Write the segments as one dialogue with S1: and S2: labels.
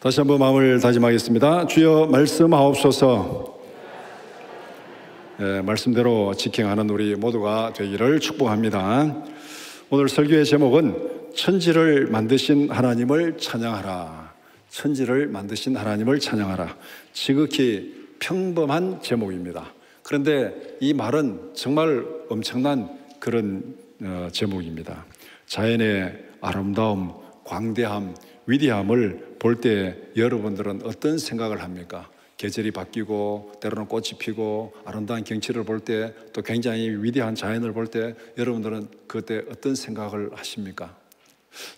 S1: 다시 한번 마음을 다짐하겠습니다. 주여 말씀하옵소서. 말씀대로 직행하는 우리 모두가 되기를 축복합니다. 오늘 설교의 제목은 천지를 만드신 하나님을 찬양하라. 천지를 만드신 하나님을 찬양하라. 지극히 평범한 제목입니다. 그런데 이 말은 정말 엄청난 그런 제목입니다. 자연의 아름다움, 광대함, 위대함을 볼 때 여러분들은 어떤 생각을 합니까? 계절이 바뀌고 때로는 꽃이 피고 아름다운 경치를 볼 때, 또 굉장히 위대한 자연을 볼 때 여러분들은 그때 어떤 생각을 하십니까?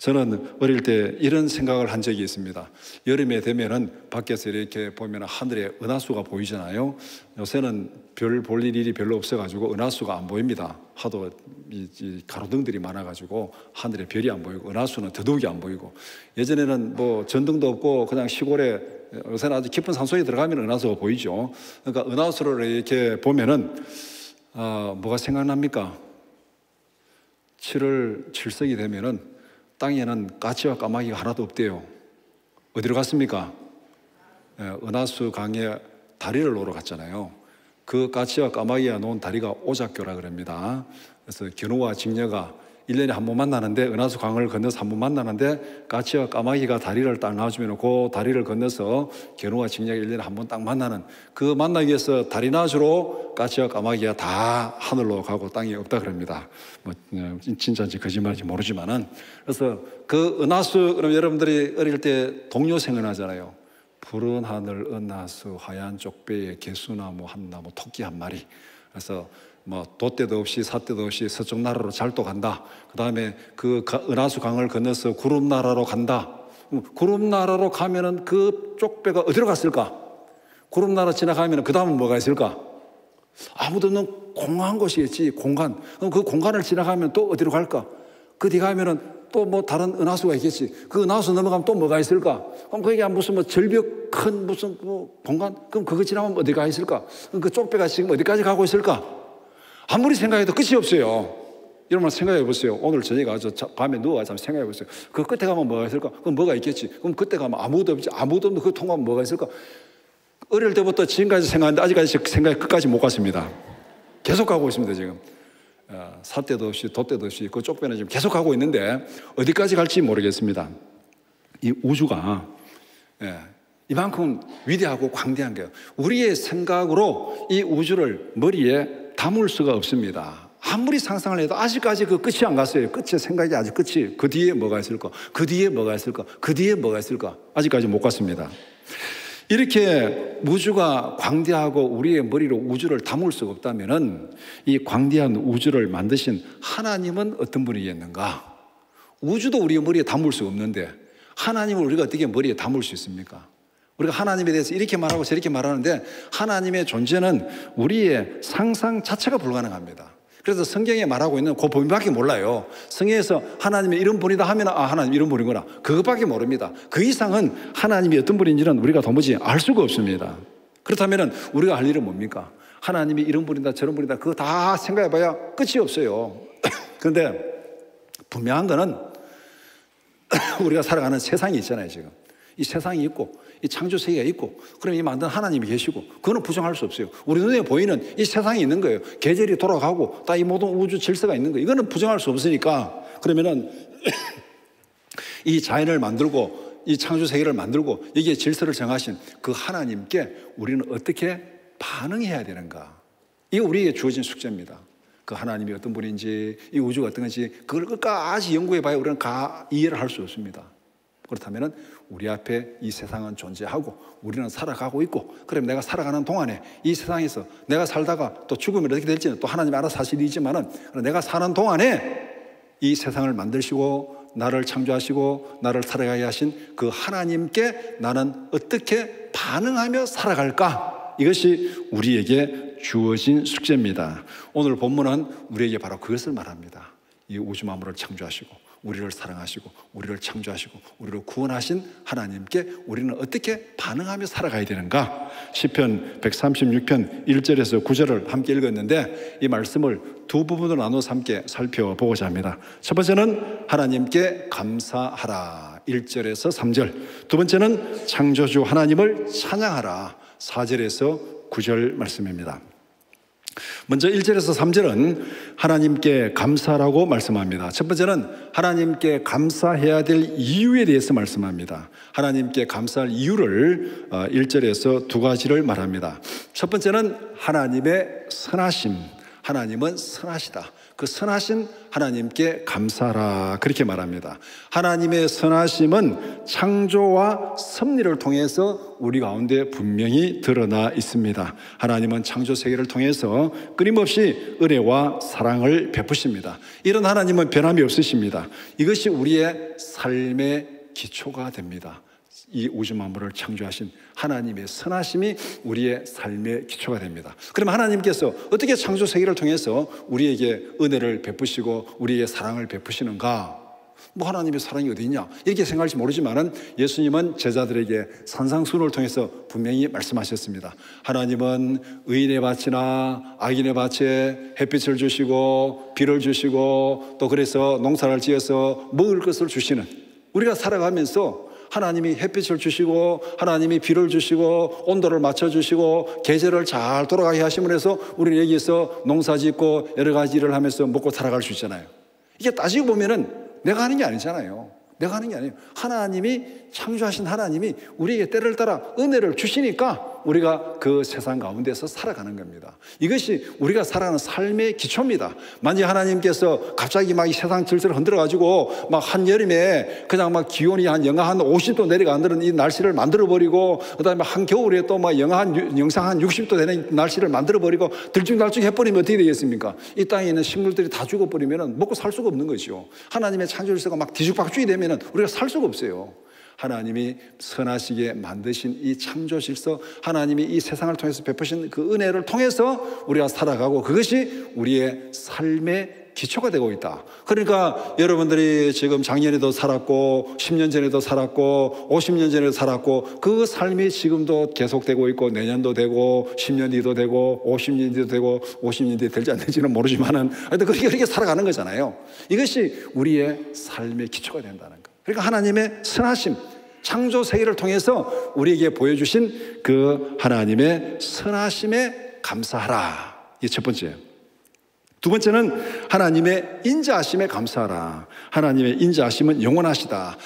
S1: 저는 어릴 때 이런 생각을 한 적이 있습니다. 여름에 되면은 밖에서 이렇게 보면 하늘에 은하수가 보이잖아요. 요새는 별 볼 일이 별로 없어가지고 은하수가 안 보입니다. 하도 이 가로등들이 많아가지고 하늘에 별이 안 보이고 은하수는 더더욱이 안 보이고, 예전에는 뭐 전등도 없고 그냥 시골에, 요새는 아주 깊은 산속에 들어가면 은하수가 보이죠. 그러니까 은하수를 이렇게 보면은 뭐가 생각납니까? 7월 7석이 되면은 땅에는 까치와 까마귀가 하나도 없대요. 어디로 갔습니까? 은하수 강에 다리를 놓으러 갔잖아요. 그 까치와 까마귀가 놓은 다리가 오작교라 그럽니다. 그래서 견우와 직녀가 1년에 한 번 만나는데, 은하수 강을 건너서 한 번 만나는데 까치와 까마귀가 다리를 딱 놔주면 그 다리를 건너서 견우와 직녀가 1년에 한 번 딱 만나는, 그 만나기 위해서 다리 놔주러 까치와 까마귀가 다 하늘로 가고 땅이 없다 그럽니다. 뭐 진짜인지 거짓말인지 모르지만은. 그래서 그 은하수, 그럼 여러분들이 어릴 때 동요 생각나잖아요. 푸른 하늘 은하수 하얀 쪽배에 개수나무 한 나무 토끼 한 마리. 그래서 뭐 돛대도 없이 삿대도 없이 서쪽 나라로 잘도 간다. 그 다음에 그 은하수 강을 건너서 구름 나라로 간다. 구름 나라로 가면은 그 쪽배가 어디로 갔을까? 구름 나라 지나가면은 그 다음은 뭐가 있을까? 아무도 없는 공허한 곳이겠지. 공간. 그럼 그 공간을 지나가면 또 어디로 갈까? 그 뒤 가면은 또 뭐 다른 은하수가 있겠지. 그 은하수 넘어가면 또 뭐가 있을까? 그럼 거기가 무슨 뭐 절벽 큰 무슨 뭐 공간? 그럼 그거 지나면 어디가 있을까? 그럼 그 쪽배가 지금 어디까지 가고 있을까? 아무리 생각해도 끝이 없어요. 여러분 생각해 보세요. 오늘 저녁에 아주 밤에 누워서 생각해 보세요. 그 끝에 가면 뭐가 있을까? 그럼 뭐가 있겠지. 그럼 그때 가면 아무도 없지. 아무도 없는 그 통과하면 뭐가 있을까? 어릴 때부터 지금까지 생각하는데 아직까지 생각이 끝까지 못 갔습니다. 계속 가고 있습니다 지금. 삿대도 없이 돛대도 없이 그 쪽배는 지금 계속 가고 있는데 어디까지 갈지 모르겠습니다. 이 우주가 이만큼 위대하고 광대한 거예요. 우리의 생각으로 이 우주를 머리에 담을 수가 없습니다. 아무리 상상을 해도 아직까지 그 끝이 안 갔어요. 끝의 생각이 아직 끝이. 그 뒤에 뭐가 있을까? 그 뒤에 뭐가 있을까? 그 뒤에 뭐가 있을까? 아직까지 못 갔습니다. 이렇게 우주가 광대하고 우리의 머리로 우주를 담을 수가 없다면은 이 광대한 우주를 만드신 하나님은 어떤 분이겠는가? 우주도 우리의 머리에 담을 수가 없는데 하나님을 우리가 어떻게 머리에 담을 수 있습니까? 우리가 하나님에 대해서 이렇게 말하고 저렇게 말하는데 하나님의 존재는 우리의 상상 자체가 불가능합니다. 그래서 성경에 말하고 있는 그 범위밖에 몰라요. 성경에서 하나님의 이런 분이다 하면 하나님 이런 분이구나, 그것밖에 모릅니다. 그 이상은 하나님이 어떤 분인지는 우리가 도무지 알 수가 없습니다. 그렇다면 우리가 할 일은 뭡니까? 하나님이 이런 분이다 저런 분이다 그거 다 생각해봐야 끝이 없어요. 그런데 분명한 거는 우리가 살아가는 세상이 있잖아요. 지금 이 세상이 있고 이 창조 세계가 있고, 그럼 이 만든 하나님이 계시고, 그거는 부정할 수 없어요. 우리 눈에 보이는 이 세상이 있는 거예요. 계절이 돌아가고 다 이 모든 우주 질서가 있는 거예요. 이거는 부정할 수 없으니까, 그러면은 이 자연을 만들고 이 창조 세계를 만들고 여기에 질서를 정하신 그 하나님께 우리는 어떻게 반응해야 되는가? 이게 우리에게 주어진 숙제입니다. 그 하나님이 어떤 분인지, 이 우주가 어떤 건지 그걸 끝까지 연구해 봐야 우리는 이해를 할 수 없습니다. 그렇다면 우리 앞에 이 세상은 존재하고 우리는 살아가고 있고, 그럼 내가 살아가는 동안에 이 세상에서 내가 살다가 또 죽으면 어떻게 될지는 또 하나님이 알아서 사실이지만은, 내가 사는 동안에 이 세상을 만드시고 나를 창조하시고 나를 살아가게 하신 그 하나님께 나는 어떻게 반응하며 살아갈까? 이것이 우리에게 주어진 숙제입니다. 오늘 본문은 우리에게 바로 그것을 말합니다. 이 우주 만물을 창조하시고 우리를 사랑하시고 우리를 창조하시고 우리를 구원하신 하나님께 우리는 어떻게 반응하며 살아가야 되는가? 시편 136편 1절에서 9절을 함께 읽었는데 이 말씀을 두 부분으로 나눠서 함께 살펴보고자 합니다. 첫 번째는 하나님께 감사하라. 1절에서 3절. 두 번째는 창조주 하나님을 찬양하라. 4절에서 9절 말씀입니다. 먼저 1절에서 3절은 하나님께 감사라고 말씀합니다. 첫 번째는 하나님께 감사해야 될 이유에 대해서 말씀합니다. 하나님께 감사할 이유를 1절에서 두 가지를 말합니다. 첫 번째는 하나님의 선하심. 하나님은 선하시다. 그 선하신 하나님께 감사하라, 그렇게 말합니다. 하나님의 선하심은 창조와 섭리를 통해서 우리 가운데 분명히 드러나 있습니다. 하나님은 창조 세계를 통해서 끊임없이 은혜와 사랑을 베푸십니다. 이런 하나님은 변함이 없으십니다. 이것이 우리의 삶의 기초가 됩니다. 이 우주 만물을 창조하신 하나님의 선하심이 우리의 삶의 기초가 됩니다. 그러면 하나님께서 어떻게 창조 세계를 통해서 우리에게 은혜를 베푸시고 우리에게 사랑을 베푸시는가? 뭐 하나님의 사랑이 어디 있냐? 이렇게 생각할지 모르지만은 예수님은 제자들에게 산상수훈을 통해서 분명히 말씀하셨습니다. 하나님은 의인의 밭이나 악인의 밭에 햇빛을 주시고 비를 주시고 또 그래서 농사를 지어서 먹을 것을 주시는, 우리가 살아가면서 하나님이 햇빛을 주시고 하나님이 비를 주시고 온도를 맞춰주시고 계절을 잘 돌아가게 하심으로 해서 우리는 여기서 농사 짓고 여러 가지 일을 하면서 먹고 살아갈 수 있잖아요. 이게 따지고 보면은 내가 하는 게 아니잖아요. 내가 하는 게 아니에요. 하나님이, 창조하신 하나님이 우리에게 때를 따라 은혜를 주시니까 우리가 그 세상 가운데서 살아가는 겁니다. 이것이 우리가 살아가는 삶의 기초입니다. 만약 하나님께서 갑자기 막 이 세상 질서를 흔들어가지고 막 한여름에 그냥 막 기온이 한 영하 한 50도 내려가는 이 날씨를 만들어버리고, 그 다음에 한겨울에 또 막 영상 한 60도 되는 날씨를 만들어버리고 들쭉날쭉 해버리면 어떻게 되겠습니까? 이 땅에 있는 식물들이 다 죽어버리면 먹고 살 수가 없는 거죠. 하나님의 창조 질서가 막 뒤죽박죽이 되면 우리가 살 수가 없어요. 하나님이 선하시게 만드신 이 창조 질서, 하나님이 이 세상을 통해서 베푸신 그 은혜를 통해서 우리가 살아가고, 그것이 우리의 삶의 기초가 되고 있다. 그러니까 여러분들이 지금 작년에도 살았고 10년 전에도 살았고 50년 전에도 살았고 그 삶이 지금도 계속되고 있고 내년도 되고 10년 뒤도 되고 50년 뒤도 되고 50년 뒤에 될지 안 될지는 모르지만은 하여튼 그렇게 살아가는 거잖아요. 이것이 우리의 삶의 기초가 된다는 거. 그러니까 하나님의 선하심, 창조 세계를 통해서 우리에게 보여주신 그 하나님의 선하심에 감사하라. 이게 첫 번째예요. 두 번째는 하나님의 인자하심에 감사하라. 하나님의 인자하심은 영원하시다.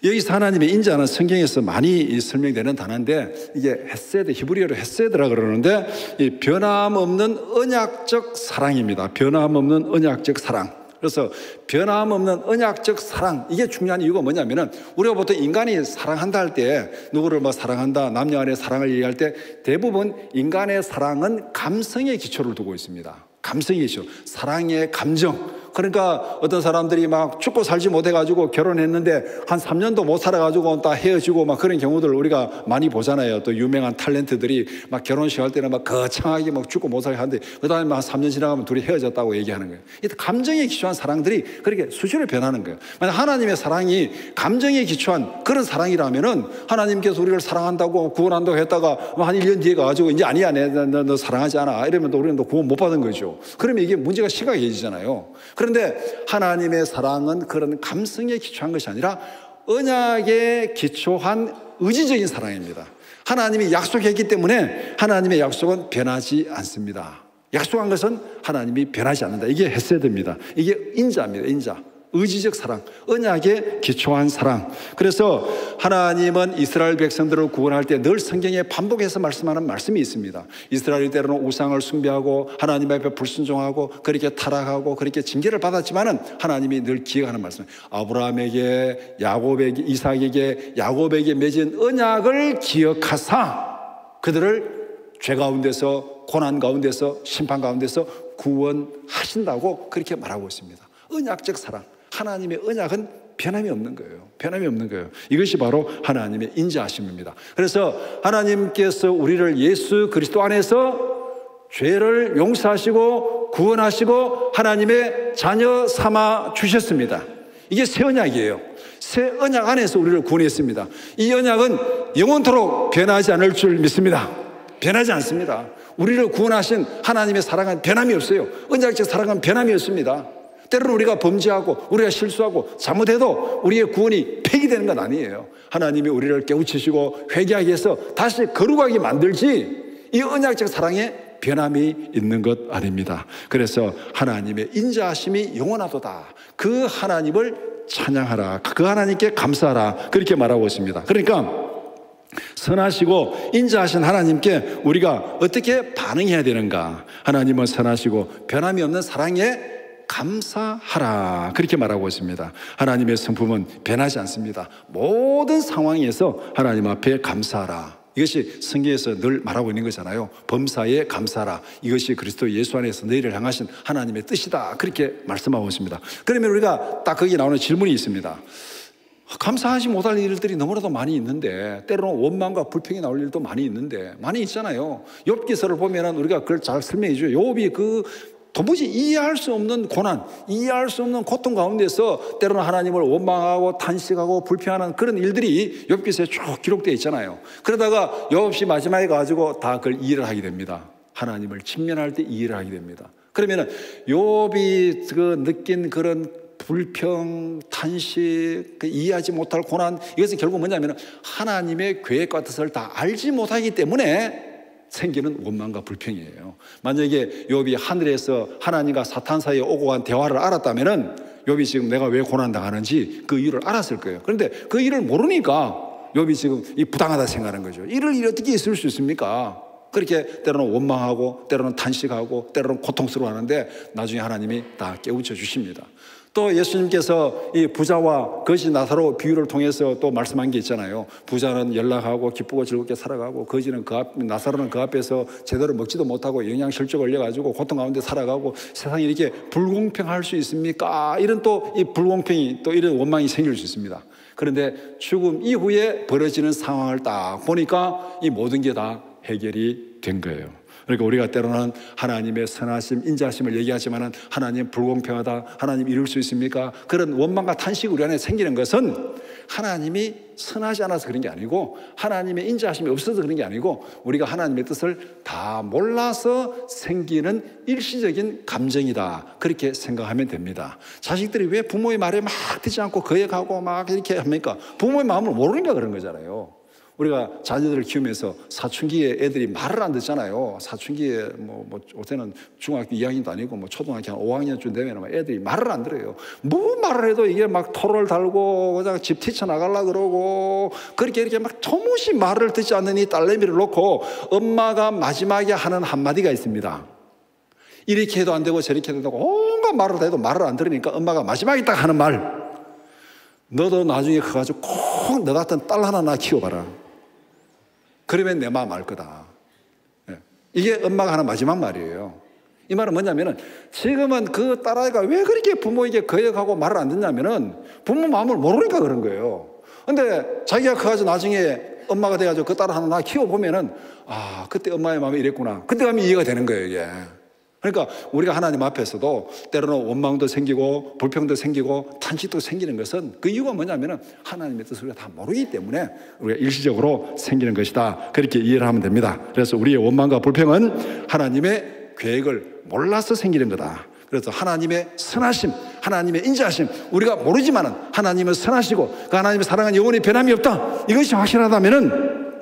S1: 여기서 하나님의 인자는 성경에서 많이 설명되는 단어인데, 이게 헤세드, 히브리어로 헤세드라 그러는데 이 변함없는 언약적 사랑입니다. 변함없는 언약적 사랑. 그래서 변함없는 언약적 사랑, 이게 중요한 이유가 뭐냐면은 우리가 보통 인간이 사랑한다 할 때, 누구를 뭐 사랑한다, 남녀 간의 사랑을 얘기할 때 대부분 인간의 사랑은 감성의 기초를 두고 있습니다. 감성의 기초, 사랑의 감정. 그러니까 어떤 사람들이 막 죽고 살지 못해가지고 결혼했는데 한 3년도 못 살아가지고 다 헤어지고 막 그런 경우들 우리가 많이 보잖아요. 또 유명한 탤런트들이 막 결혼식 할 때는 막 거창하게 막 죽고 못 살게 하는데 그 다음에 한 3년 지나가면 둘이 헤어졌다고 얘기하는 거예요. 이 감정에 기초한 사랑들이 그렇게 수시로 변하는 거예요. 만약 하나님의 사랑이 감정에 기초한 그런 사랑이라면은 하나님께서 우리를 사랑한다고 구원한다고 했다가 한 1년 뒤에 가가지고 이제 아니야, 너 사랑하지 않아 이러면 또 우리는 또 구원 못 받은 거죠. 그러면 이게 문제가 심각해지잖아요. 그런데 하나님의 사랑은 그런 감성에 기초한 것이 아니라 언약에 기초한 의지적인 사랑입니다. 하나님이 약속했기 때문에 하나님의 약속은 변하지 않습니다. 약속한 것은 하나님이 변하지 않는다. 이게 헤세드입니다. 이게 인자입니다. 인자. 의지적 사랑, 언약에 기초한 사랑. 그래서 하나님은 이스라엘 백성들을 구원할 때 늘 성경에 반복해서 말씀하는 말씀이 있습니다. 이스라엘이 때로는 우상을 숭배하고 하나님 앞에 불순종하고 그렇게 타락하고 그렇게 징계를 받았지만은 하나님이 늘 기억하는 말씀. 아브라함에게, 야곱에게, 이삭에게, 야곱에게 맺은 언약을 기억하사 그들을 죄 가운데서, 고난 가운데서, 심판 가운데서 구원하신다고 그렇게 말하고 있습니다. 언약적 사랑. 하나님의 언약은 변함이 없는 거예요. 변함이 없는 거예요. 이것이 바로 하나님의 인자하심입니다. 그래서 하나님께서 우리를 예수 그리스도 안에서 죄를 용서하시고 구원하시고 하나님의 자녀 삼아 주셨습니다. 이게 새 언약이에요. 새 언약 안에서 우리를 구원했습니다. 이 언약은 영원토록 변하지 않을 줄 믿습니다. 변하지 않습니다. 우리를 구원하신 하나님의 사랑은 변함이 없어요. 언약적 사랑은 변함이 없습니다. 때로는 우리가 범죄하고 우리가 실수하고 잘못해도 우리의 구원이 폐기되는 건 아니에요. 하나님이 우리를 깨우치시고 회개하게 해서 다시 거룩하게 만들지 이 언약적 사랑에 변함이 있는 것 아닙니다. 그래서 하나님의 인자하심이 영원하도다. 그 하나님을 찬양하라. 그 하나님께 감사하라. 그렇게 말하고 있습니다. 그러니까 선하시고 인자하신 하나님께 우리가 어떻게 반응해야 되는가? 하나님은 선하시고 변함이 없는 사랑에 감사하라. 그렇게 말하고 있습니다. 하나님의 성품은 변하지 않습니다. 모든 상황에서 하나님 앞에 감사하라. 이것이 성경에서 늘 말하고 있는 거잖아요. 범사에 감사하라. 이것이 그리스도 예수 안에서 너희를 향하신 하나님의 뜻이다. 그렇게 말씀하고 있습니다. 그러면 우리가 딱 거기 나오는 질문이 있습니다. 감사하지 못할 일들이 너무나도 많이 있는데, 때로는 원망과 불평이 나올 일도 많이 있는데, 많이 있잖아요. 욥기서를 보면은 우리가 그걸 잘 설명해 줘요. 욥이 그 도무지 이해할 수 없는 고난, 이해할 수 없는 고통 가운데서 때로는 하나님을 원망하고 탄식하고 불평하는 그런 일들이 욥기서에 쭉 기록되어 있잖아요. 그러다가 욥이 마지막에 가지고 다 그걸 이해를 하게 됩니다. 하나님을 직면할 때 이해를 하게 됩니다. 그러면은 욥이 그 느낀 그런 불평, 탄식, 이해하지 못할 고난, 이것은 결국 뭐냐면 하나님의 계획과 뜻을 다 알지 못하기 때문에 생기는 원망과 불평이에요. 만약에 욥이 하늘에서 하나님과 사탄 사이에 오고 간 대화를 알았다면은 욥이 지금 내가 왜 고난당하는지 그 이유를 알았을 거예요. 그런데 그 일을 모르니까 욥이 지금 부당하다 생각하는 거죠. 이럴 일이 어떻게 있을 수 있습니까? 그렇게 때로는 원망하고 때로는 탄식하고 때로는 고통스러워하는데 나중에 하나님이 다 깨우쳐 주십니다. 또 예수님께서 이 부자와 거지 나사로 비유를 통해서 또 말씀한 게 있잖아요. 부자는 연락하고 기쁘고 즐겁게 살아가고 거지는 나사로는 그 앞에서 제대로 먹지도 못하고 영양실조 걸려가지고 고통 가운데 살아가고 세상이 이렇게 불공평할 수 있습니까? 이런 또 이 불공평이 또 이런 원망이 생길 수 있습니다. 그런데 죽음 이후에 벌어지는 상황을 딱 보니까 이 모든 게 다 해결이 된 거예요. 그러니까 우리가 때로는 하나님의 선하심, 인자하심을 얘기하지만은 하나님 불공평하다, 하나님 이룰 수 있습니까? 그런 원망과 탄식이 우리 안에 생기는 것은 하나님이 선하지 않아서 그런 게 아니고 하나님의 인자하심이 없어서 그런 게 아니고 우리가 하나님의 뜻을 다 몰라서 생기는 일시적인 감정이다. 그렇게 생각하면 됩니다. 자식들이 왜 부모의 말에 막 듣지 않고 거역하고 막 이렇게 합니까? 부모의 마음을 모르니까 그런 거잖아요. 우리가 자녀들을 키우면서 사춘기에 애들이 말을 안 듣잖아요. 사춘기에 요새는 중학교 2학년도 아니고 초등학교 한 5학년쯤 되면 애들이 말을 안 들어요. 뭐 말을 해도 이게 막 토를 달고 그냥 집 뛰쳐나가려고 그러고 그렇게 이렇게 막 도무지 말을 듣지 않는 이 딸내미를 놓고 엄마가 마지막에 하는 한마디가 있습니다. 이렇게 해도 안 되고 저렇게 해도 안 되고 온갖 말을 해도 말을 안 들으니까 엄마가 마지막에 딱 하는 말, 너도 나중에 커가지고 꼭 너 같은 딸 하나 나 키워봐라. 그러면 내 마음 알 거다. 이게 엄마가 하는 마지막 말이에요. 이 말은 뭐냐면은 지금은 그 딸아이가 왜 그렇게 부모에게 거역하고 말을 안 듣냐면은 부모 마음을 모르니까 그런 거예요. 근데 자기가 커가지고 나중에 엄마가 돼가지고 그 딸 하나 나 키워보면은 아, 그때 엄마의 마음이 이랬구나. 그때 가면 이해가 되는 거예요, 이게. 그러니까 우리가 하나님 앞에서도 때로는 원망도 생기고 불평도 생기고 탄식도 생기는 것은 그 이유가 뭐냐면은 하나님의 뜻을 우리가 다 모르기 때문에 우리가 일시적으로 생기는 것이다. 그렇게 이해를 하면 됩니다. 그래서 우리의 원망과 불평은 하나님의 계획을 몰라서 생기는 거다. 그래서 하나님의 선하심, 하나님의 인자하심, 우리가 모르지만은 하나님은 선하시고 그 하나님의 사랑은 영원히 변함이 없다. 이것이 확실하다면은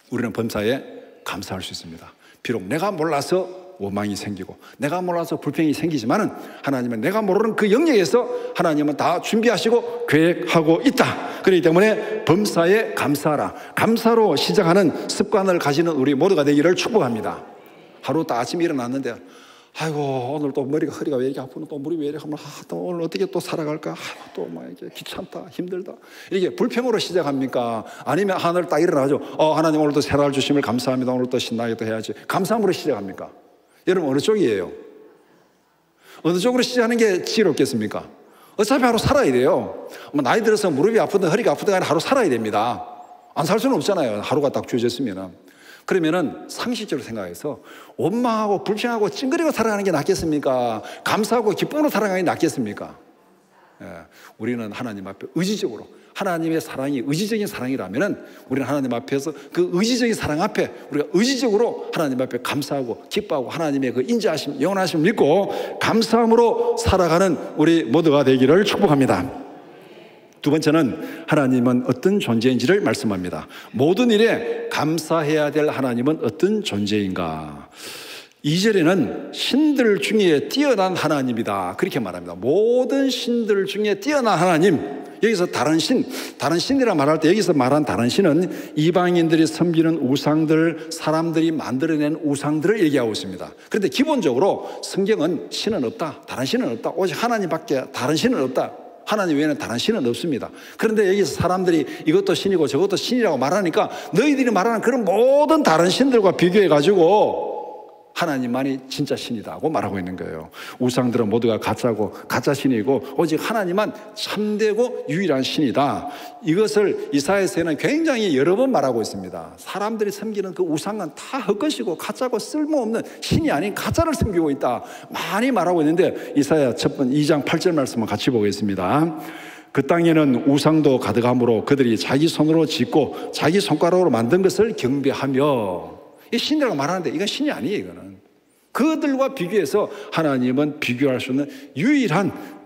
S1: 우리는 범사에 감사할 수 있습니다. 비록 내가 몰라서 원망이 생기고 내가 몰라서 불평이 생기지만은 하나님은 내가 모르는 그 영역에서 하나님은 다 준비하시고 계획하고 있다. 그렇기 때문에 범사에 감사하라. 감사로 시작하는 습관을 가지는 우리 모두가 되기를 축복합니다. 하루 딱 아침에 일어났는데 아이고 오늘 또 허리가 왜 이렇게 아프나 또 물이 왜 이렇게 하면 또 오늘 어떻게 또 살아갈까 또 뭐 이렇게 귀찮다 힘들다 이렇게 불평으로 시작합니까? 아니면 하늘 딱 일어나죠. 하나님 오늘도 새날 주심을 감사합니다. 오늘 또 신나게 또 해야지. 감사함으로 시작합니까? 여러분 어느 쪽이에요? 어느 쪽으로 시작하는 게 지혜롭겠습니까? 어차피 하루 살아야 돼요. 나이 들어서 무릎이 아프든 허리가 아프든 간에 하루 살아야 됩니다. 안 살 수는 없잖아요. 하루가 딱 주어졌으면. 그러면은 상식적으로 생각해서 원망하고 불평하고 찡그리고 살아가는 게 낫겠습니까? 감사하고 기쁨으로 살아가는 게 낫겠습니까? 우리는 하나님 앞에 의지적으로 하나님의 사랑이 의지적인 사랑이라면 우리는 하나님 앞에서 그 의지적인 사랑 앞에 우리가 의지적으로 하나님 앞에 감사하고 기뻐하고 하나님의 그 인자하심, 영원하심을 믿고 감사함으로 살아가는 우리 모두가 되기를 축복합니다. 두 번째는 하나님은 어떤 존재인지를 말씀합니다. 모든 일에 감사해야 될 하나님은 어떤 존재인가? 2절에는 신들 중에 뛰어난 하나님이다 그렇게 말합니다. 모든 신들 중에 뛰어난 하나님. 여기서 다른 신이라 말할 때 여기서 말한 다른 신은 이방인들이 섬기는 우상들, 사람들이 만들어낸 우상들을 얘기하고 있습니다. 그런데 기본적으로 성경은 신은 없다, 다른 신은 없다, 오직 하나님밖에 다른 신은 없다, 하나님 외에는 다른 신은 없습니다. 그런데 여기서 사람들이 이것도 신이고 저것도 신이라고 말하니까 너희들이 말하는 그런 모든 다른 신들과 비교해가지고 하나님만이 진짜 신이다고 말하고 있는 거예요. 우상들은 모두가 가짜고 가짜 신이고 오직 하나님만 참되고 유일한 신이다. 이것을 이사야서에는 굉장히 여러 번 말하고 있습니다. 사람들이 섬기는 그 우상은 다 헛것이고 가짜고 쓸모없는 신이 아닌 가짜를 섬기고 있다 많이 말하고 있는데 이사야 2장 8절 말씀을 같이 보겠습니다. 그 땅에는 우상도 가득하므로 그들이 자기 손으로 짓고 자기 손가락으로 만든 것을 경배하며, 이 신이라고 말하는데 이건 신이 아니에요. 이거는 그들과 비교해서 하나님은 비교할 수 없는 유일한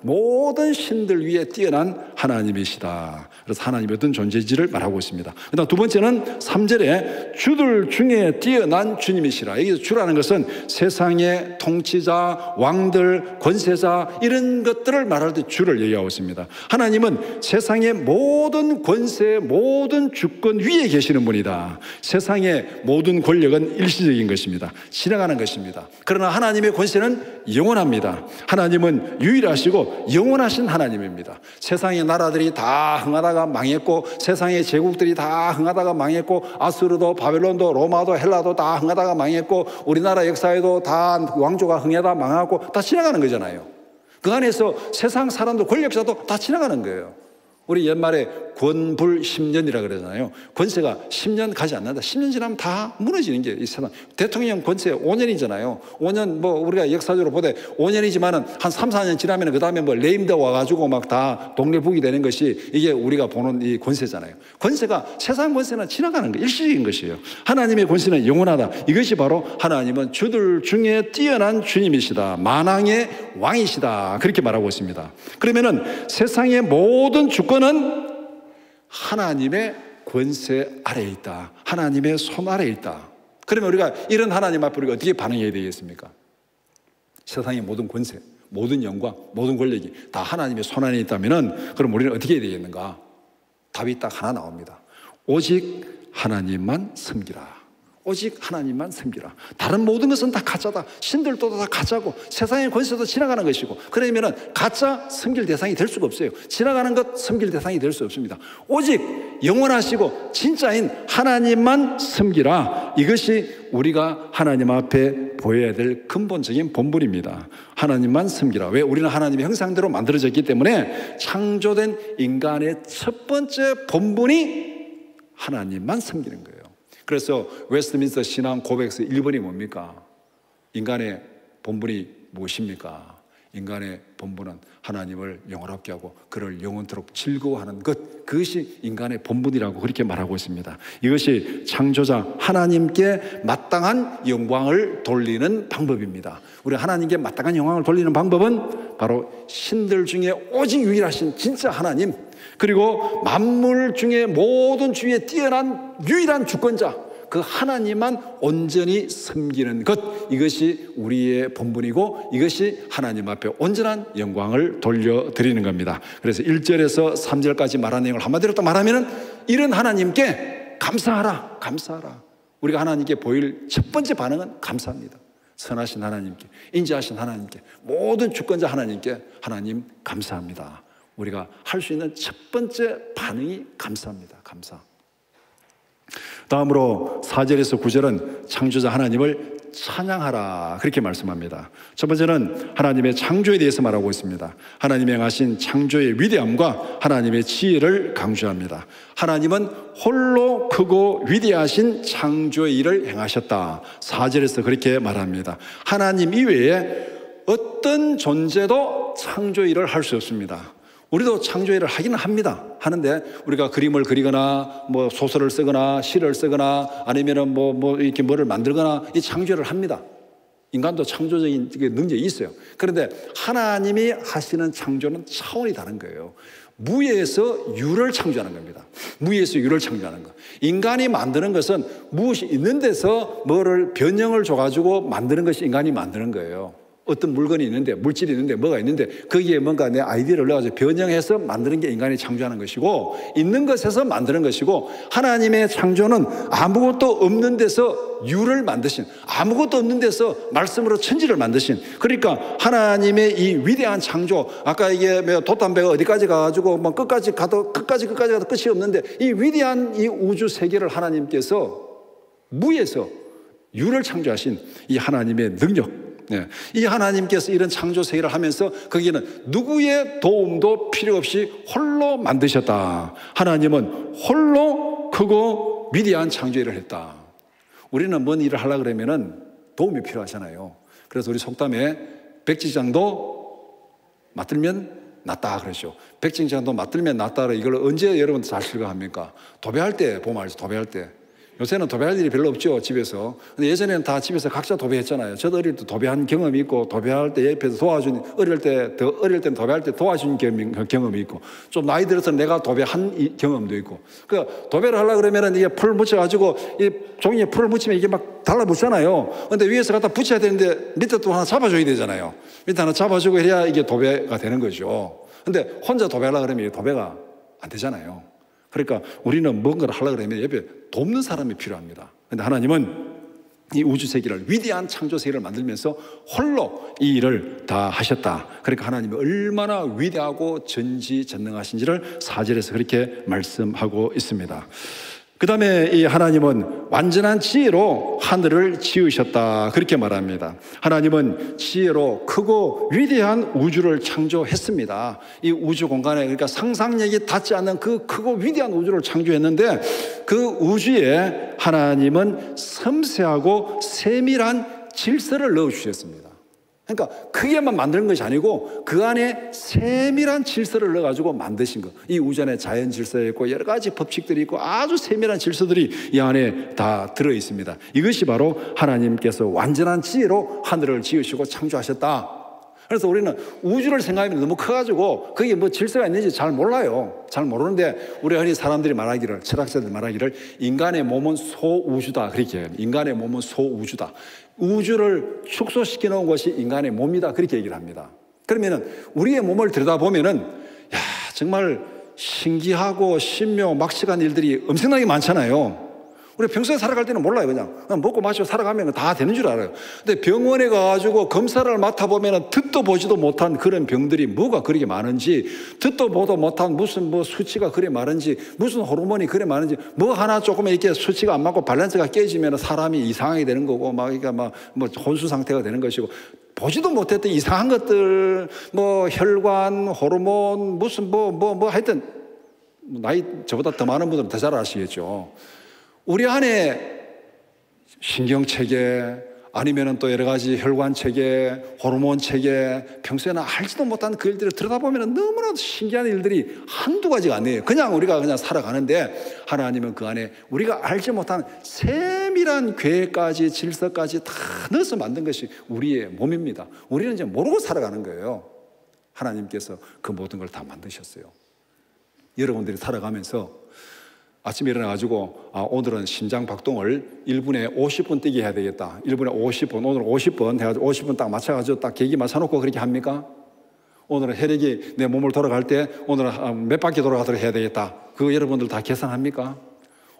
S1: 모든 신들 위에 뛰어난 하나님이시다. 그래서 하나님이 어떤 존재인지를 말하고 있습니다. 그다음 두 번째는 3절에 주들 중에 뛰어난 주님이시라. 여기서 주라는 것은 세상의 통치자, 왕들, 권세자 이런 것들을 말할 때 주를 얘기하고 있습니다. 하나님은 세상의 모든 권세, 모든 주권 위에 계시는 분이다. 세상의 모든 권력은 일시적인 것입니다. 지나가는 것입니다. 그러나 하나님의 권세는 영원합니다. 하나님은 유일하시고 영원하신 하나님입니다. 세상의 나라들이 다 흥하다가 망했고, 세상의 제국들이 다 흥하다가 망했고, 아수르도 바벨론도 로마도 헬라도 다 흥하다가 망했고, 우리나라 역사에도 다 왕조가 흥하다 망하고 다 지나가는 거잖아요. 그 안에서 세상 사람들, 권력자도 다 지나가는 거예요. 우리 옛말에 권불 10년이라 그러잖아요. 권세가 10년 가지 않는다. 10년 지나면 다 무너지는 게 이 세상. 대통령 권세 5년이잖아요. 5년 뭐 우리가 역사적으로 보되 5년이지만은 한 3, 4년 지나면 그 다음에 뭐 레임드 와가지고 막 다 동네북이 되는 것이 이게 우리가 보는 이 권세잖아요. 권세가 세상 권세는 지나가는 거, 일시적인 것이에요. 하나님의 권세는 영원하다. 이것이 바로 하나님은 주들 중에 뛰어난 주님이시다. 만왕의 왕이시다. 그렇게 말하고 있습니다. 그러면은 세상의 모든 주권은 하나님의 권세 아래에 있다. 하나님의 손 아래에 있다. 그러면 우리가 이런 하나님 앞에 우리가 어떻게 반응해야 되겠습니까? 세상의 모든 권세, 모든 영광, 모든 권력이 다 하나님의 손 안에 있다면 그럼 우리는 어떻게 해야 되겠는가? 답이 딱 하나 나옵니다. 오직 하나님만 섬기라. 오직 하나님만 섬기라. 다른 모든 것은 다 가짜다. 신들도 다 가짜고 세상의 권세도 지나가는 것이고, 그러면 가짜 섬길 대상이 될 수가 없어요. 지나가는 것 섬길 대상이 될 수 없습니다. 오직 영원하시고 진짜인 하나님만 섬기라. 이것이 우리가 하나님 앞에 보여야 될 근본적인 본분입니다. 하나님만 섬기라. 왜? 우리는 하나님의 형상대로 만들어졌기 때문에 창조된 인간의 첫 번째 본분이 하나님만 섬기는 거예요. 그래서 웨스트민스터 신앙 고백서 1번이 뭡니까? 인간의 본분이 무엇입니까? 인간의 본분은 하나님을 영원롭게 하고 그를 영원토록 즐거워하는 것, 그것이 인간의 본분이라고 그렇게 말하고 있습니다. 이것이 창조자 하나님께 마땅한 영광을 돌리는 방법입니다. 우리 하나님께 마땅한 영광을 돌리는 방법은 바로 신들 중에 오직 유일하신 진짜 하나님, 그리고 만물 중에 모든 주에 뛰어난 유일한 주권자, 그 하나님만 온전히 섬기는 것, 이것이 우리의 본분이고 이것이 하나님 앞에 온전한 영광을 돌려드리는 겁니다. 그래서 1절에서 3절까지 말한 내용을 한마디로 또 말하면 이런 하나님께 감사하라, 감사하라. 우리가 하나님께 보일 첫 번째 반응은 감사합니다. 선하신 하나님께, 인자하신 하나님께, 모든 주권자 하나님께 하나님 감사합니다. 우리가 할 수 있는 첫 번째 반응이 감사합니다. 감사. 다음으로 4절에서 9절은 창조자 하나님을 찬양하라 그렇게 말씀합니다. 첫 번째는 하나님의 창조에 대해서 말하고 있습니다. 하나님이 행하신 창조의 위대함과 하나님의 지혜를 강조합니다. 하나님은 홀로 크고 위대하신 창조의 일을 행하셨다. 4절에서 그렇게 말합니다. 하나님 이외에 어떤 존재도 창조 일을 할 수 없습니다. 우리도 창조일을 하기는 합니다. 하는데 우리가 그림을 그리거나 뭐 소설을 쓰거나 시를 쓰거나 아니면은 뭐 이렇게 뭐를 만들거나 이 창조일을 합니다. 인간도 창조적인 능력이 있어요. 그런데 하나님이 하시는 창조는 차원이 다른 거예요. 무에서 유를 창조하는 겁니다. 무에서 유를 창조하는 거. 인간이 만드는 것은 무엇이 있는 데서 뭐를 변형을 줘가지고 만드는 것이 인간이 만드는 거예요. 어떤 물건이 있는데, 물질이 있는데, 뭐가 있는데 거기에 뭔가 내 아이디어를 넣어가지고 변형해서 만드는 게 인간이 창조하는 것이고, 있는 것에서 만드는 것이고, 하나님의 창조는 아무것도 없는 데서 유를 만드신, 아무것도 없는 데서 말씀으로 천지를 만드신, 그러니까 하나님의 이 위대한 창조, 아까 이게 돛담배가 어디까지 가가지고 뭐 끝까지 가도 끝이 없는데, 이 위대한 이 우주 세계를 하나님께서 무에서 유를 창조하신 이 하나님의 능력, 이 하나님께서 이런 창조 세계를 하면서 거기에는 누구의 도움도 필요 없이 홀로 만드셨다. 하나님은 홀로 크고 위대한 창조 일을 했다. 우리는 뭔 일을 하려고 그러면은 도움이 필요하잖아요. 그래서 우리 속담에 백지장도 맞들면 낫다 그러죠. 백지장도 맞들면 낫다. 이걸 언제 여러분 잘 실감합니까? 도배할 때 보면 알죠. 도배할 때. 요새는 도배할 일이 별로 없죠, 집에서. 근데 예전에는 다 집에서 각자 도배했잖아요. 저도 어릴 때 도배한 경험이 있고, 도배할 때 옆에서 도와준, 어릴 때는 도배할 때 도와준 경험이 있고, 좀 나이 들어서 내가 도배한 경험도 있고. 그 도배를 하려고 그러면은 이게 풀 묻혀가지고, 이 종이에 풀을 묻히면 이게 막 달라붙잖아요. 근데 위에서 갖다 붙여야 되는데 밑에 또 하나 잡아줘야 되잖아요. 밑에 하나 잡아주고 해야 이게 도배가 되는 거죠. 근데 혼자 도배하려고 그러면 이게 도배가 안 되잖아요. 그러니까 우리는 뭔가를 하려고 그러면 옆에 돕는 사람이 필요합니다. 그런데 하나님은 이 우주 세계를, 위대한 창조 세계를 만들면서 홀로 이 일을 다 하셨다. 그러니까 하나님이 얼마나 위대하고 전지전능하신지를 4절에서 그렇게 말씀하고 있습니다. 그 다음에 이 하나님은 완전한 지혜로 하늘을 지으셨다. 그렇게 말합니다. 하나님은 지혜로 크고 위대한 우주를 창조했습니다. 이 우주 공간에, 그러니까 상상력이 닿지 않는 그 크고 위대한 우주를 창조했는데, 그 우주에 하나님은 섬세하고 세밀한 질서를 넣어주셨습니다. 그러니까 크게만 만드는 것이 아니고 그 안에 세밀한 질서를 넣어가지고 만드신 것. 이 우주 안에 자연 질서가 있고 여러 가지 법칙들이 있고 아주 세밀한 질서들이 이 안에 다 들어있습니다. 이것이 바로 하나님께서 완전한 지혜로 하늘을 지으시고 창조하셨다. 그래서 우리는 우주를 생각하면 너무 커가지고 거기에 뭐 질서가 있는지 잘 몰라요. 잘 모르는데 우리 흔히 사람들이 말하기를, 철학자들 말하기를 인간의 몸은 소우주다 그렇게 해요. 인간의 몸은 소우주다. 우주를 축소시켜 놓은 것이 인간의 몸이다 그렇게 얘기를 합니다. 그러면은 우리의 몸을 들여다보면은 야, 정말 신기하고 신묘막측한 일들이 엄청나게 많잖아요. 우리 평소에 살아갈 때는 몰라요. 그냥 먹고 마시고 살아가면 다 되는 줄 알아요. 근데 병원에 가가지고 검사를 맡아보면 듣도 보지도 못한 그런 병들이 뭐가 그렇게 많은지, 듣도 보도 못한 무슨 뭐 수치가 그래 많은지, 무슨 호르몬이 그래 많은지, 뭐 하나 조금 이렇게 수치가 안 맞고 밸런스가 깨지면 사람이 이상하게 되는 거고, 그러니까 뭐 혼수 상태가 되는 것이고, 보지도 못했던 이상한 것들, 뭐 혈관, 호르몬, 무슨 하여튼 나이 저보다 더 많은 분들은 더 잘 아시겠죠. 우리 안에 신경체계, 아니면 또 여러 가지 혈관체계, 호르몬체계, 평소에는 알지도 못한 그 일들을 들여다보면 너무나도 신기한 일들이 한두 가지가 아니에요. 우리가 그냥 살아가는데 하나님은 그 안에 우리가 알지 못한 세밀한 계획까지, 질서까지 다 넣어서 만든 것이 우리의 몸입니다. 우리는 이제 모르고 살아가는 거예요. 하나님께서 그 모든 걸 다 만드셨어요. 여러분들이 살아가면서 아침에 일어나가지고 오늘은 심장 박동을 1분에 50번 뛰게 해야 되겠다. 1분에 50번, 오늘 50번 해가지고 50번 딱 맞춰가지고 딱 계기 맞춰놓고 그렇게 합니까? 오늘은 혈액이 내 몸을 돌아갈 때 오늘은 몇 바퀴 돌아가도록 해야 되겠다. 그거 여러분들 다 계산합니까?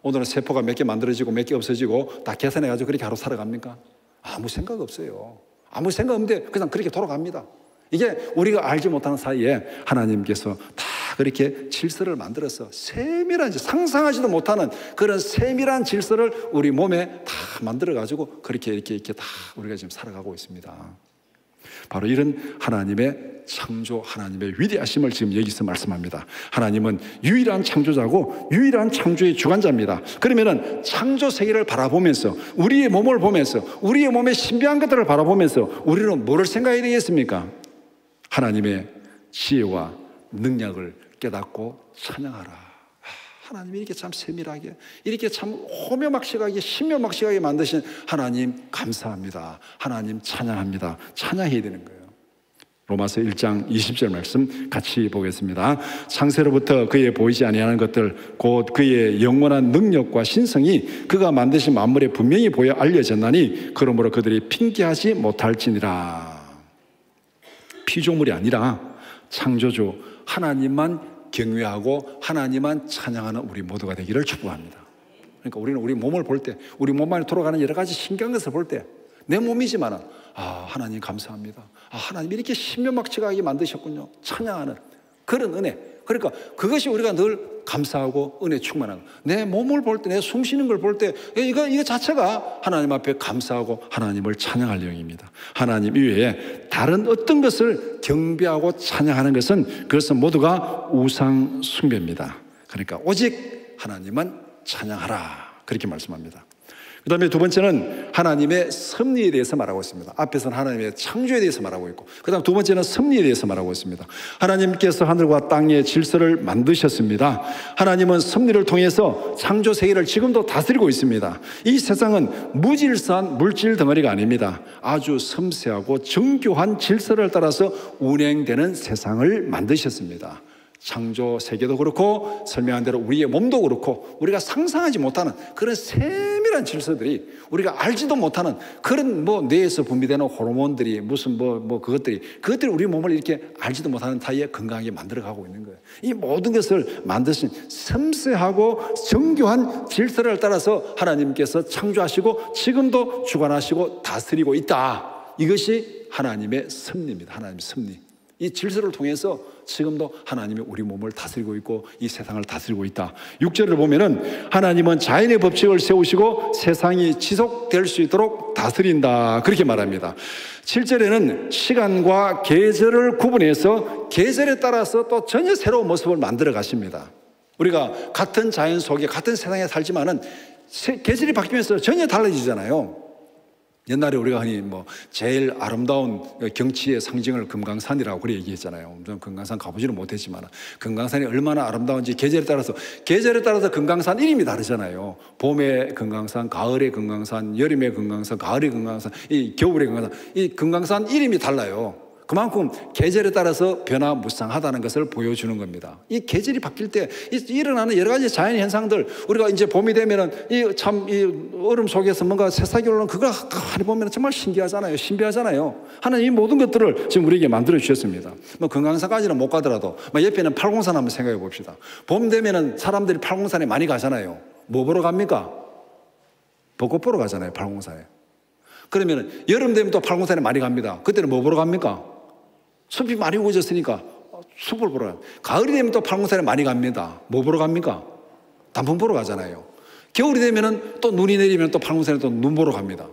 S1: 오늘은 세포가 몇 개 만들어지고 몇 개 없어지고 다 계산해가지고 그렇게 하루 살아갑니까? 아무 생각 없어요. 아무 생각 없는데 그냥 그렇게 돌아갑니다. 이게 우리가 알지 못하는 사이에 하나님께서 다 그렇게 질서를 만들어서 세밀한, 상상하지도 못하는 그런 세밀한 질서를 우리 몸에 다 만들어가지고 그렇게 이렇게 다 우리가 지금 살아가고 있습니다. 바로 이런 하나님의 창조, 하나님의 위대하심을 지금 여기서 말씀합니다. 하나님은 유일한 창조자고 유일한 창조의 주관자입니다. 그러면은 창조 세계를 바라보면서, 우리의 몸을 보면서, 우리의 몸의 신비한 것들을 바라보면서 우리는 뭐를 생각해야 되겠습니까? 하나님의 지혜와 능력을 깨닫고 찬양하라. 하나님이 이렇게 참 세밀하게, 이렇게 참 호묘막식하게, 신묘막식하게 만드신 하나님 감사합니다. 하나님 찬양합니다. 찬양해야 되는 거예요. 로마서 1장 20절 말씀 같이 보겠습니다. 창세로부터 그의 보이지 아니하는 것들 곧 그의 영원한 능력과 신성이 그가 만드신 만물에 분명히 보여 알려졌나니 그러므로 그들이 핑계하지 못할지니라. 피조물이 아니라 창조주 하나님만 경외하고 하나님만 찬양하는 우리 모두가 되기를 축복합니다. 그러니까 우리는 우리 몸을 볼 때, 우리 몸 안에 돌아가는 여러 가지 신기한 것을 볼 때 내 몸이지만은 하나님 감사합니다. 하나님 이렇게 신묘막측하게 만드셨군요. 찬양하는 그런 은혜. 그러니까 그것이 우리가 늘 감사하고 은혜 충만한, 내 몸을 볼 때, 내 숨 쉬는 걸 볼 때 이거 자체가 하나님 앞에 감사하고 하나님을 찬양할 영입니다. 하나님 이외에 다른 어떤 것을 경배하고 찬양하는 것은 그것은 모두가 우상 숭배입니다. 그러니까 오직 하나님만 찬양하라 그렇게 말씀합니다. 그 다음에 두 번째는 하나님의 섭리에 대해서 말하고 있습니다. 앞에서는 하나님의 창조에 대해서 말하고 있고, 그 다음 두 번째는 섭리에 대해서 말하고 있습니다. 하나님께서 하늘과 땅의 질서를 만드셨습니다. 하나님은 섭리를 통해서 창조 세계를 지금도 다스리고 있습니다. 이 세상은 무질서한 물질 덩어리가 아닙니다. 아주 섬세하고 정교한 질서를 따라서 운행되는 세상을 만드셨습니다. 창조 세계도 그렇고 설명한 대로 우리의 몸도 그렇고 우리가 상상하지 못하는 그런 세밀한 질서들이, 우리가 알지도 못하는 그런 뇌에서 분비되는 호르몬들이 무슨 그것들이 우리 몸을 이렇게 알지도 못하는 사이에 건강하게 만들어가고 있는 거예요. 이 모든 것을 만드신 섬세하고 정교한 질서를 따라서 하나님께서 창조하시고 지금도 주관하시고 다스리고 있다. 이것이 하나님의 섭리입니다. 하나님의 섭리. 이 질서를 통해서 지금도 하나님이 우리 몸을 다스리고 있고 이 세상을 다스리고 있다. 6절을 보면은 하나님은 자연의 법칙을 세우시고 세상이 지속될 수 있도록 다스린다 그렇게 말합니다. 7절에는 시간과 계절을 구분해서 계절에 따라서 또 전혀 새로운 모습을 만들어 가십니다. 우리가 같은 자연 속에 같은 세상에 살지만은 계절이 바뀌면서 전혀 달라지잖아요. 옛날에 우리가 흔히 제일 아름다운 경치의 상징을 금강산이라고 그래 얘기했잖아요. 저는 금강산 가보지는 못했지만 금강산이 얼마나 아름다운지 계절에 따라서 금강산 이름이 다르잖아요. 봄의 금강산, 가을의 금강산, 여름의 금강산, 가을의 금강산, 이 겨울의 금강산, 이 금강산 이름이 달라요. 그만큼 계절에 따라서 변화무쌍하다는 것을 보여주는 겁니다. 이 계절이 바뀔 때 일어나는 여러 가지 자연 현상들, 우리가 이제 봄이 되면은 이 얼음 속에서 뭔가 새싹이 올라오는 그거 보면 정말 신기하잖아요. 신비하잖아요. 하나님 이 모든 것들을 지금 우리에게 만들어 주셨습니다. 금강산까지는 못 가더라도 옆에는 팔공산 한번 생각해 봅시다. 봄 되면은 사람들이 팔공산에 많이 가잖아요. 뭐 보러 갑니까? 벚꽃 보러 가잖아요. 팔공산에. 그러면은 여름 되면 또 팔공산에 많이 갑니다. 그때는 뭐 보러 갑니까? 숲이 많이 우거졌으니까 숲을 보러 가요. 가을이 되면 또 팔공산에 많이 갑니다. 뭐 보러 갑니까? 단풍 보러 가잖아요. 겨울이 되면 또 눈이 내리면 또 팔공산에 또 눈 보러 갑니다.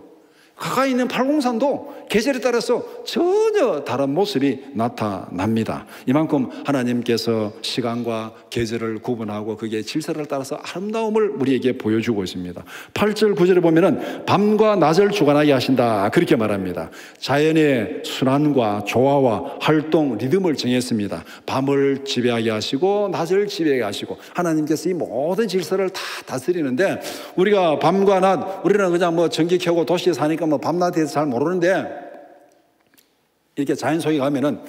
S1: 가까이 있는 팔공산도 계절에 따라서 전혀 다른 모습이 나타납니다. 이만큼 하나님께서 시간과 계절을 구분하고 그게 질서를 따라서 아름다움을 우리에게 보여주고 있습니다. 8절 9절에 보면은 밤과 낮을 주관하게 하신다 그렇게 말합니다. 자연의 순환과 조화와 활동 리듬을 정했습니다. 밤을 지배하게 하시고 낮을 지배하게 하시고 하나님께서 이 모든 질서를 다 다스리는데, 우리가 밤과 낮, 우리는 그냥 전기 켜고 도시에 사니까 밤낮에 대해서 잘 모르는데, 이렇게 자연 속에 가면은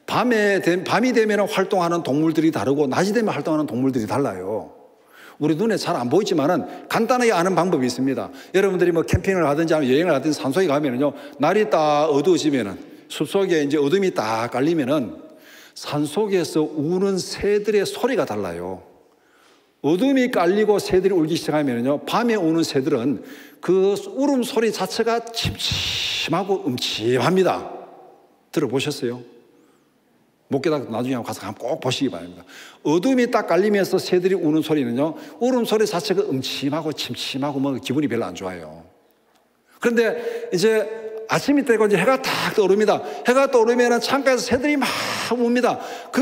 S1: 밤이 되면 활동하는 동물들이 다르고 낮이 되면 활동하는 동물들이 달라요. 우리 눈에 잘 안 보이지만은 간단하게 아는 방법이 있습니다. 여러분들이 캠핑을 하든지 여행을 하든지 산속에 가면은요, 날이 딱 어두워지면은 숲속에 이제 어둠이 딱 깔리면은 산속에서 우는 새들의 소리가 달라요. 어둠이 깔리고 새들이 울기 시작하면요, 밤에 우는 새들은 그 울음소리 자체가 침침하고 음침합니다. 들어보셨어요? 못 깨닫고 나중에 가서 꼭 보시기 바랍니다. 어둠이 딱 깔리면서 새들이 우는 소리는요, 울음소리 자체가 음침하고 침침하고 기분이 별로 안 좋아요. 그런데 이제 아침이 되고 이제 해가 딱 떠오릅니다. 해가 떠오르면 창가에서 새들이 막 웁니다. 그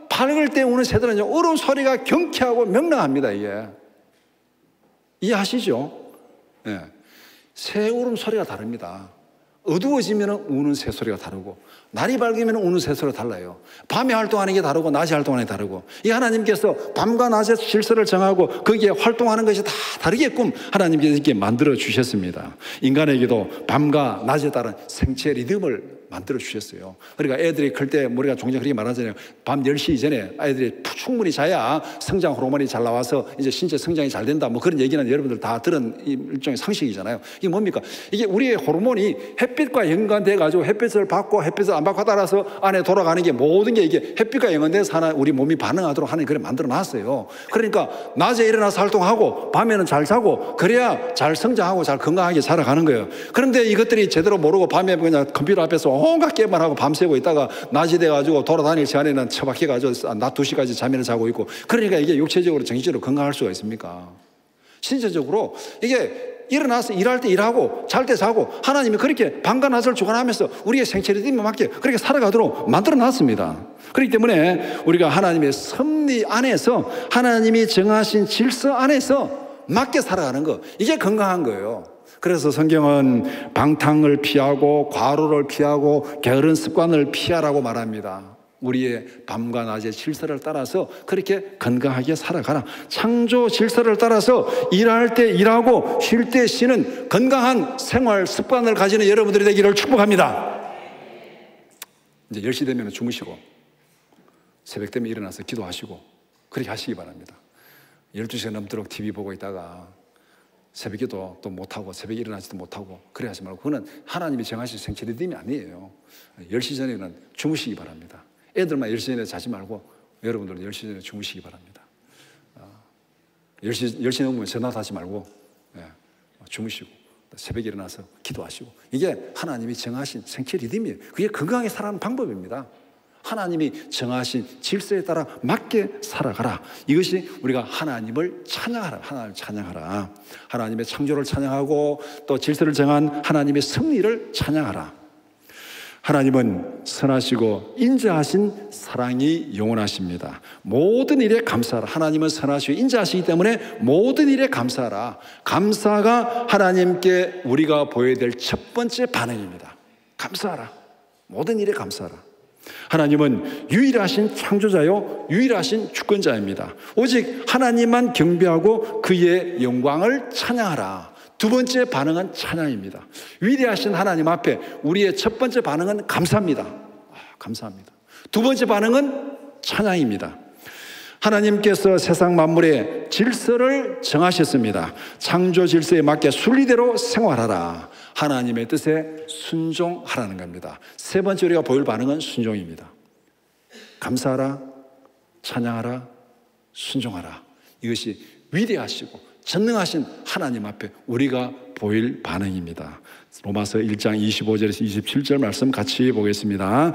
S1: 밝을 때 우는 새들은요, 울음소리가 경쾌하고 명랑합니다. 이게 이해하시죠? 네. 새 울음소리가 다릅니다. 어두워지면 우는 새소리가 다르고 날이 밝으면 우는 새소리가 달라요. 밤에 활동하는 게 다르고 낮에 활동하는 게 다르고, 이 하나님께서 밤과 낮의 질서를 정하고 거기에 활동하는 것이 다 다르게끔 하나님께서 이렇게 만들어 주셨습니다. 인간에게도 밤과 낮에 따른 생체 리듬을 만들어 주셨어요. 그러니까 애들이 클 때 우리가 종종 그렇게 말하잖아요. 밤 10시 이전에 아이들이 충분히 자야 성장 호르몬이 잘 나와서 이제 신체 성장이 잘 된다, 뭐 그런 얘기는 여러분들 다 들은 일종의 상식이잖아요. 이게 뭡니까? 이게 우리의 호르몬이 햇빛과 연관돼 가지고 햇빛을 받고 햇빛을 안 받고 따라서 안에 돌아가는 게, 모든 게 이게 햇빛과 연관돼서 우리 몸이 반응하도록 하는 그걸 만들어 놨어요. 그러니까 낮에 일어나서 활동하고 밤에는 잘 자고 그래야 잘 성장하고 잘 건강하게 자라가는 거예요. 그런데 이것들이 제대로 모르고 밤에 그냥 컴퓨터 앞에서 온갖 게임만 하고 밤새고 있다가 낮이 돼가지고 돌아다닐 시간에는 처박혀가지고 낮 2시까지 잠을 자고 있고, 그러니까 이게 육체적으로 정신적으로 건강할 수가 있습니까? 신체적으로 이게 일어나서 일할 때 일하고 잘 때 자고, 하나님이 그렇게 밤과 낮을 주관하면서 우리의 생체 리듬에 맞게 그렇게 살아가도록 만들어 놨습니다. 그렇기 때문에 우리가 하나님의 섭리 안에서, 하나님이 정하신 질서 안에서 맞게 살아가는 거, 이게 건강한 거예요. 그래서 성경은 방탕을 피하고 과로를 피하고 게으른 습관을 피하라고 말합니다. 우리의 밤과 낮의 질서를 따라서 그렇게 건강하게 살아가라. 창조 질서를 따라서 일할 때 일하고 쉴 때 쉬는 건강한 생활 습관을 가지는 여러분들이 되기를 축복합니다. 이제 10시 되면 주무시고 새벽 되면 일어나서 기도하시고 그렇게 하시기 바랍니다. 12시가 넘도록 TV 보고 있다가 새벽에도 또 못하고 새벽에 일어나지도 못하고 그래 하지 말고, 그거는 하나님이 정하신 생체 리듬이 아니에요. 10시 전에는 주무시기 바랍니다. 애들만 10시 전에 자지 말고 여러분들은 10시 전에 주무시기 바랍니다. 10시 넘으면 전화도 하지 말고 주무시고 새벽에 일어나서 기도하시고, 이게 하나님이 정하신 생체 리듬이에요. 그게 건강하게 살아가는 방법입니다. 하나님이 정하신 질서에 따라 맞게 살아가라. 이것이 우리가 하나님을 찬양하라. 하나님을 찬양하라. 하나님의 창조를 찬양하고 또 질서를 정한 하나님의 섭리를 찬양하라. 하나님은 선하시고 인자하신 사랑이 영원하십니다. 모든 일에 감사하라. 하나님은 선하시고 인자하시기 때문에 모든 일에 감사하라. 감사가 하나님께 우리가 보여야 될 첫 번째 반응입니다. 감사하라. 모든 일에 감사하라. 하나님은 유일하신 창조자요 유일하신 주권자입니다. 오직 하나님만 경배하고 그의 영광을 찬양하라. 두 번째 반응은 찬양입니다. 위대하신 하나님 앞에 우리의 첫 번째 반응은 감사합니다. 감사합니다. 두 번째 반응은 찬양입니다. 하나님께서 세상 만물의 질서를 정하셨습니다. 창조 질서에 맞게 순리대로 생활하라. 하나님의 뜻에 순종하라는 겁니다. 세 번째 우리가 보일 반응은 순종입니다. 감사하라, 찬양하라, 순종하라. 이것이 위대하시고 전능하신 하나님 앞에 우리가 보일 반응입니다. 로마서 1장 25절에서 27절 말씀 같이 보겠습니다.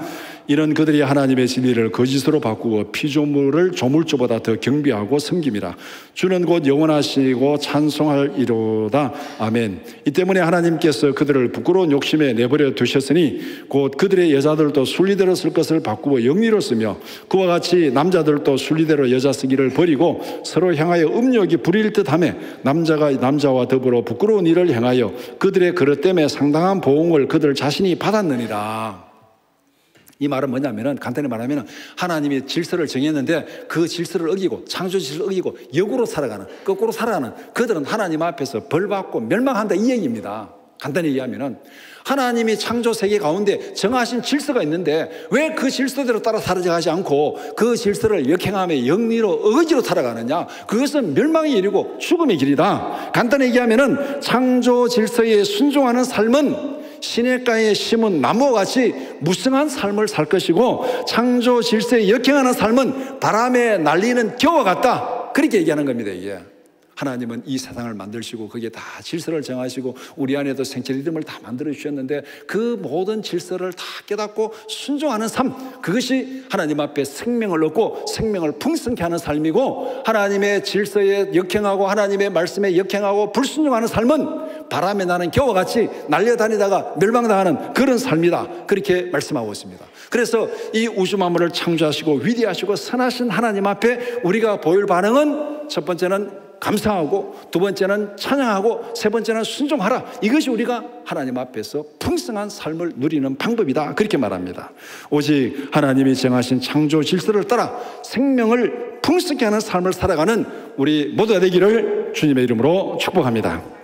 S1: 이런 그들이 하나님의 진리를 거짓으로 바꾸고 피조물을 조물주보다 더 경배하고 섬김이라. 주는 곧 영원하시고 찬송할이로다. 아멘. 이 때문에 하나님께서 그들을 부끄러운 욕심에 내버려 두셨으니 곧 그들의 여자들도 순리대로 쓸 것을 바꾸고 영리로 쓰며 그와 같이 남자들도 순리대로 여자 쓰기를 버리고 서로 향하여 음욕이 부릴 듯하며 남자가 남자와 더불어 부끄러운 일을 행하여 그들의 그릇 때문에 상당한 보응을 그들 자신이 받았느니라. 이 말은 뭐냐면은, 간단히 말하면 하나님이 질서를 정했는데 그 질서를 어기고 창조 질서를 어기고 역으로 살아가는, 거꾸로 살아가는 그들은 하나님 앞에서 벌받고 멸망한다, 이 얘기입니다. 간단히 얘기하면은 하나님이 창조 세계 가운데 정하신 질서가 있는데 왜 그 질서대로 따라 살아가지 않고 그 질서를 역행하며 영리로 어거지로 살아가느냐? 그것은 멸망의 일이고 죽음의 길이다. 간단히 얘기하면은 창조 질서에 순종하는 삶은 시냇가에 심은 나무와 같이 무성한 삶을 살 것이고, 창조 질서에 역행하는 삶은 바람에 날리는 겨와 같다. 그렇게 얘기하는 겁니다. 이게 하나님은 이 세상을 만드시고 거기에 다 질서를 정하시고 우리 안에도 생체 리듬을 다 만들어 주셨는데 그 모든 질서를 다 깨닫고 순종하는 삶, 그것이 하나님 앞에 생명을 얻고 생명을 풍성케 하는 삶이고, 하나님의 질서에 역행하고 하나님의 말씀에 역행하고 불순종하는 삶은 바람에 나는 겨와 같이 날려다니다가 멸망당하는 그런 삶이다. 그렇게 말씀하고 있습니다. 그래서 이 우주 만물을 창조하시고 위대하시고 선하신 하나님 앞에 우리가 보일 반응은 첫 번째는 감사하고, 두 번째는 찬양하고, 세 번째는 순종하라. 이것이 우리가 하나님 앞에서 풍성한 삶을 누리는 방법이다, 그렇게 말합니다. 오직 하나님이 정하신 창조 질서를 따라 생명을 풍성케 하는 삶을 살아가는 우리 모두가 되기를 주님의 이름으로 축복합니다.